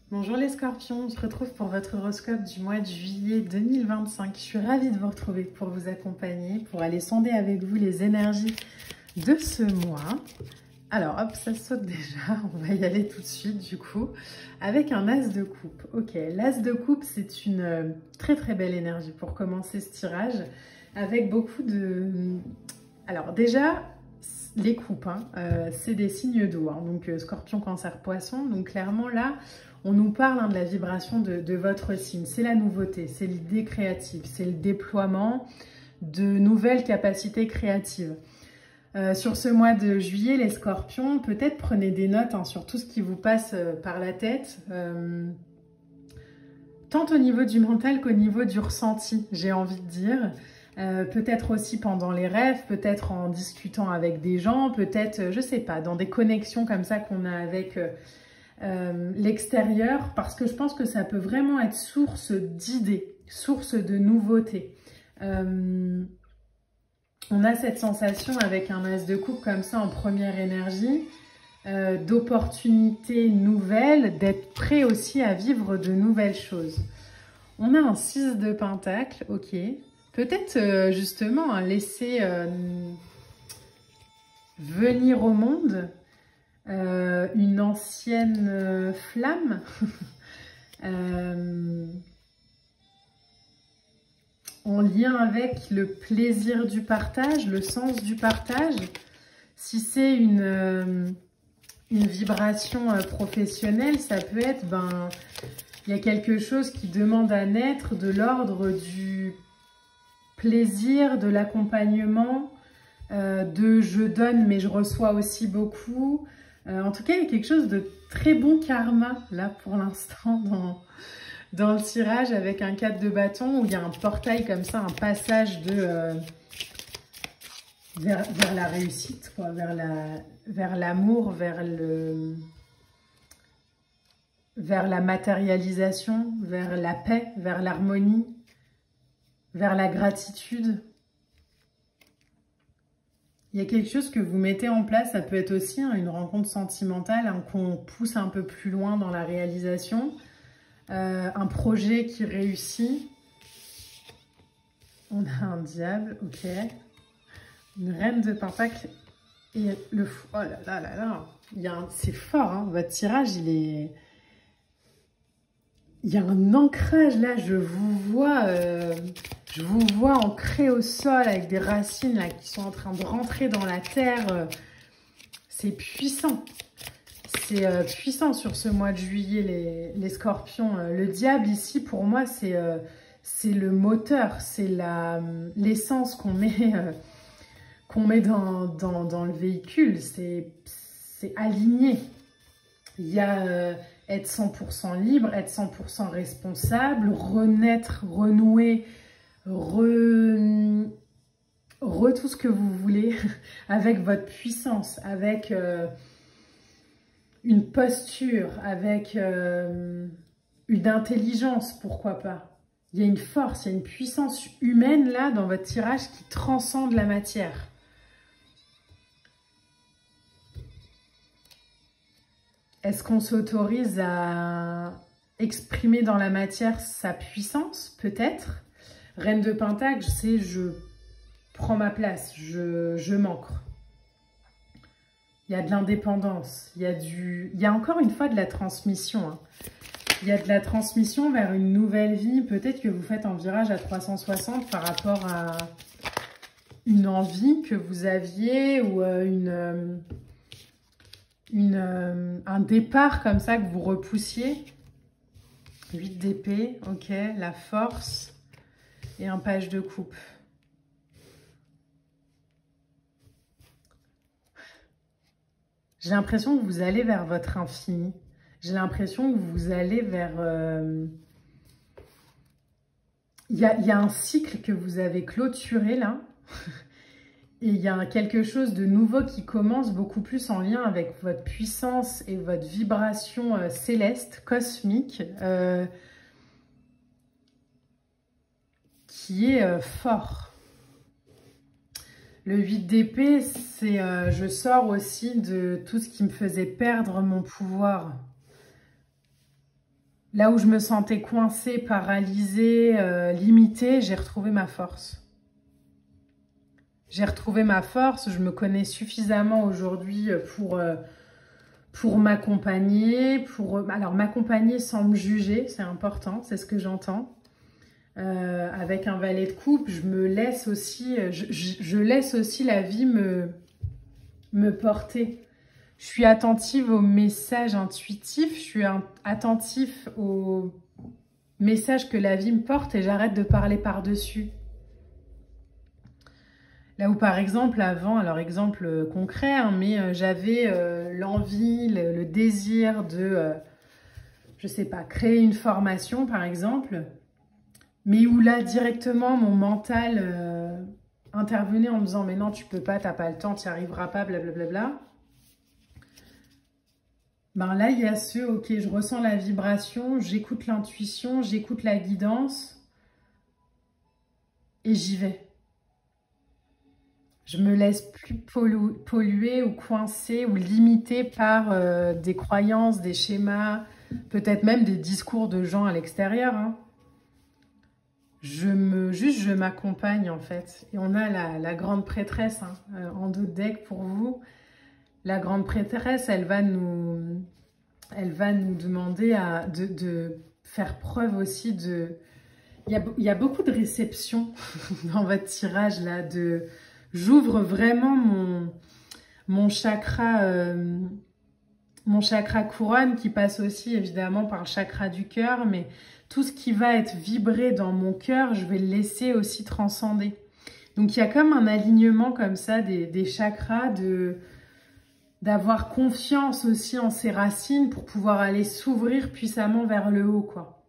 Bonjour les scorpions, on se retrouve pour votre horoscope du mois de juillet 2025. Je suis ravie de vous retrouver pour vous accompagner, pour aller sonder avec vous les énergies de ce mois. Alors hop, ça saute déjà, on va y aller tout de suite du coup, avec un as de coupe. Ok, l'as de coupe c'est une très très belle énergie pour commencer ce tirage, avec beaucoup de... Alors déjà, les coupes, c'est des signes d'eau, donc scorpion, cancer, poisson, donc clairement là, on nous parle de la vibration de votre signe. C'est la nouveauté, c'est l'idée créative, c'est le déploiement de nouvelles capacités créatives. Sur ce mois de juillet, les scorpions, peut-être prenez des notes sur tout ce qui vous passe par la tête, tant au niveau du mental qu'au niveau du ressenti, j'ai envie de dire. Peut-être aussi pendant les rêves, peut-être en discutant avec des gens, peut-être, je sais pas, dans des connexions comme ça qu'on a avec... l'extérieur, parce que je pense que ça peut vraiment être source d'idées, source de nouveautés. On a cette sensation avec un as de coupe comme ça en première énergie, d'opportunités nouvelles, d'être prêt aussi à vivre de nouvelles choses. On a un 6 de pentacle, ok. Peut-être justement laisser venir au monde une ancienne flamme en lien avec le plaisir du partage, le sens du partage. Si c'est une vibration professionnelle, ça peut être, il y a quelque chose qui demande à naître de l'ordre du plaisir, de l'accompagnement, de je donne mais je reçois aussi beaucoup. En tout cas, il y a quelque chose de très bon karma, là, pour l'instant, dans le tirage, avec un 4 de bâton, où il y a un portail comme ça, un passage vers la réussite, quoi, vers l'amour, vers la matérialisation, vers la paix, vers l'harmonie, vers la gratitude. Il y a quelque chose que vous mettez en place, ça peut être aussi une rencontre sentimentale, qu'on pousse un peu plus loin dans la réalisation, un projet qui réussit. On a un diable, ok, une reine de pentacle et le fou. Oh là là là là, c'est fort, votre tirage, il y a un ancrage là, je vous vois ancré au sol avec des racines là qui sont en train de rentrer dans la terre. C'est puissant. C'est puissant sur ce mois de juillet, les scorpions. Le diable ici, pour moi, c'est le moteur, c'est l'essence qu'on met, dans le véhicule. C'est aligné. Il y a être 100% libre, être 100% responsable, renaître, renouer, tout ce que vous voulez avec votre puissance, avec une posture, avec une intelligence, pourquoi pas. Il y a une force, il y a une puissance humaine là dans votre tirage qui transcende la matière. Est-ce qu'on s'autorise à exprimer dans la matière sa puissance? Peut-être. Reine de Pentacle, c'est je prends ma place, je m'ancre. Il y a de l'indépendance, il y a encore une fois de la transmission. Il y a de la transmission vers une nouvelle vie. Peut-être que vous faites un virage à 360 par rapport à une envie que vous aviez ou un départ comme ça que vous repoussiez. 8 d'épée, ok, la force et un page de coupe. J'ai l'impression que vous allez vers votre infini. J'ai l'impression que vous allez vers... Il y a un cycle que vous avez clôturé là. Et il y a quelque chose de nouveau qui commence beaucoup plus en lien avec votre puissance et votre vibration céleste, cosmique, qui est fort. Le 8 d'épée, c'est je sors aussi de tout ce qui me faisait perdre mon pouvoir. Là où je me sentais coincée, paralysée, limitée, j'ai retrouvé ma force. J'ai retrouvé ma force, je me connais suffisamment aujourd'hui pour m'accompagner, alors m'accompagner sans me juger, c'est important, c'est ce que j'entends. Avec un valet de coupe, je me laisse aussi, je laisse aussi la vie me porter. Je suis attentive aux messages intuitifs, je suis attentif aux messages que la vie me porte et j'arrête de parler par-dessus. Là où par exemple avant, alors exemple concret, hein, mais j'avais l'envie, le désir de, je sais pas, créer une formation par exemple, mais où là directement mon mental intervenait en me disant mais non tu peux pas, t'as pas le temps, tu n'y arriveras pas, blablabla. Ben là il y a ok, je ressens la vibration, j'écoute l'intuition, j'écoute la guidance et j'y vais. Je me laisse plus polluer ou coincer ou limiter par des croyances, des schémas, peut-être même des discours de gens à l'extérieur. Hein. Juste je m'accompagne en fait. Et on a la grande prêtresse hein, en dos de deck pour vous. La grande prêtresse, elle va nous demander de faire preuve aussi de... Il y a beaucoup de réception dans votre tirage là, j'ouvre vraiment mon chakra couronne qui passe aussi évidemment par le chakra du cœur, mais tout ce qui va être vibré dans mon cœur, je vais le laisser aussi transcender. Donc il y a comme un alignement comme ça des chakras, d'avoir confiance aussi en ses racines pour pouvoir aller s'ouvrir puissamment vers le haut, quoi.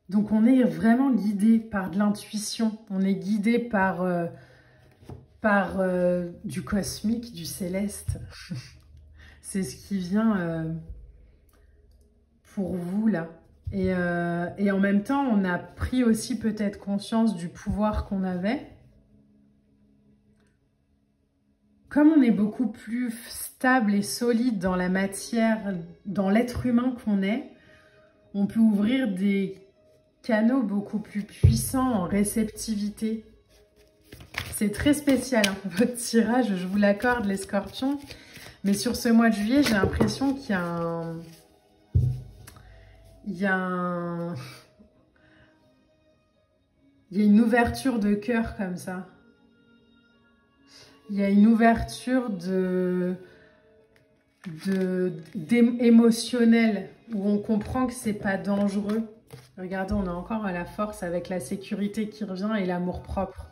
Donc on est vraiment guidé par de l'intuition, on est guidé par du cosmique, du céleste. C'est ce qui vient pour vous là. Et en même temps, on a pris aussi peut-être conscience du pouvoir qu'on avait. Comme on est beaucoup plus stable et solide dans la matière, dans l'être humain qu'on est, on peut ouvrir des canaux beaucoup plus puissants en réceptivité. C'est très spécial, hein, votre tirage, je vous l'accorde les scorpions. Mais sur ce mois de juillet, j'ai l'impression qu'il y a une ouverture de cœur comme ça. Il y a une ouverture émotionnelle où on comprend que c'est pas dangereux. Regardez, on a encore la force avec la sécurité qui revient et l'amour-propre.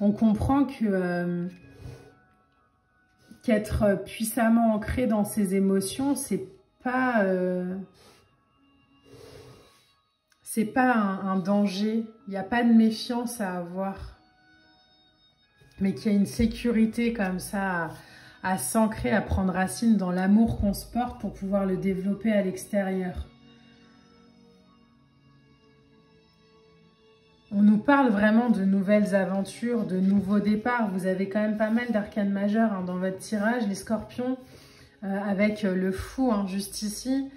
On comprend que qu'être puissamment ancré dans ses émotions, c'est pas un danger. Il n'y a pas de méfiance à avoir. Mais qu'il y a une sécurité comme ça à s'ancrer, à prendre racine dans l'amour qu'on se porte pour pouvoir le développer à l'extérieur. On nous parle vraiment de nouvelles aventures, de nouveaux départs. Vous avez quand même pas mal d'arcanes majeures hein, dans votre tirage, les scorpions, avec le fou hein, juste ici,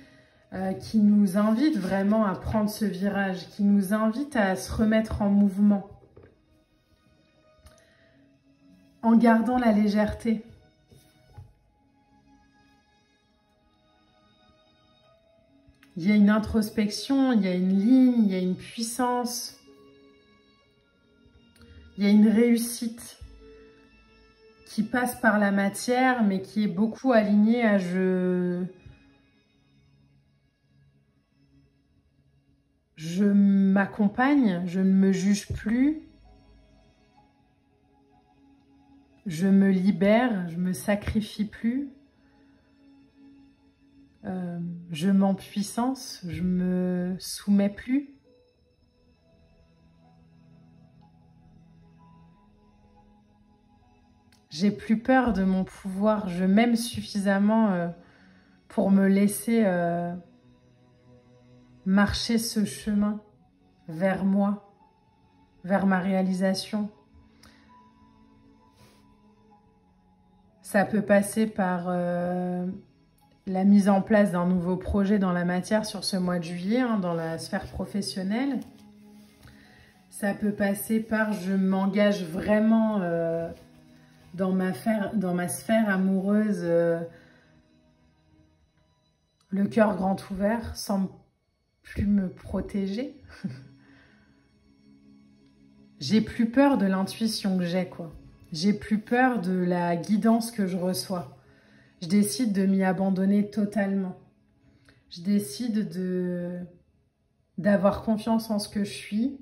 qui nous invite vraiment à prendre ce virage, qui nous invite à se remettre en mouvement, en gardant la légèreté. Il y a une introspection, il y a une ligne, il y a une puissance. Il y a une réussite qui passe par la matière, mais qui est beaucoup alignée à je m'accompagne, je ne me juge plus, je me libère, je me sacrifie plus, je m'empuissance, je me soumets plus. J'ai plus peur de mon pouvoir, je m'aime suffisamment pour me laisser marcher ce chemin vers moi, vers ma réalisation. Ça peut passer par la mise en place d'un nouveau projet dans la matière sur ce mois de juillet, hein, dans la sphère professionnelle. Ça peut passer par je m'engage vraiment dans ma sphère amoureuse, le cœur grand ouvert, sans plus me protéger. J'ai plus peur de l'intuition que j'ai, quoi. J'ai plus peur de la guidance que je reçois. Je décide de m'y abandonner totalement. Je décide d'avoir confiance en ce que je suis.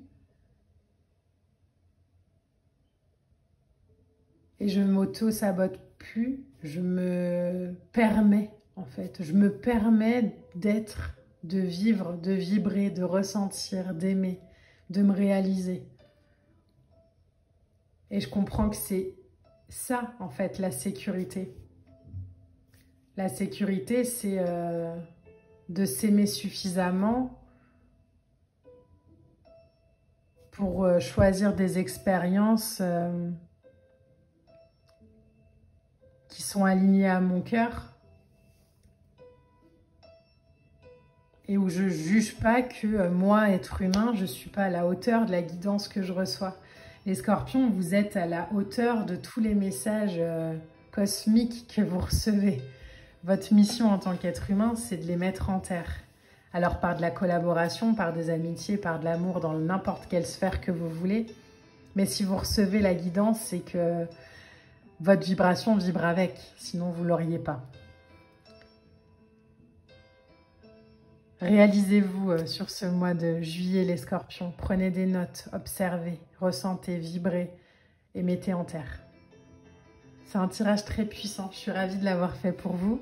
Et je ne m'auto-sabote plus. Je me permets, en fait. Je me permets d'être, de vivre, de vibrer, de ressentir, d'aimer, de me réaliser. Et je comprends que c'est ça, en fait, la sécurité. La sécurité, c'est de s'aimer suffisamment pour choisir des expériences qui sont alignées à mon cœur et où je ne juge pas que moi, être humain, je ne suis pas à la hauteur de la guidance que je reçois. Les scorpions, vous êtes à la hauteur de tous les messages cosmiques que vous recevez. Votre mission en tant qu'être humain, c'est de les mettre en terre. Alors par de la collaboration, par des amitiés, par de l'amour, dans n'importe quelle sphère que vous voulez. Mais si vous recevez la guidance, c'est que votre vibration vibre avec, sinon vous ne l'auriez pas. Réalisez-vous sur ce mois de juillet, les scorpions. Prenez des notes, observez, ressentez, vibrez et mettez en terre. C'est un tirage très puissant. Je suis ravie de l'avoir fait pour vous.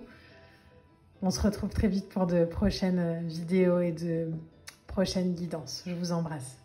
On se retrouve très vite pour de prochaines vidéos et de prochaines guidances. Je vous embrasse.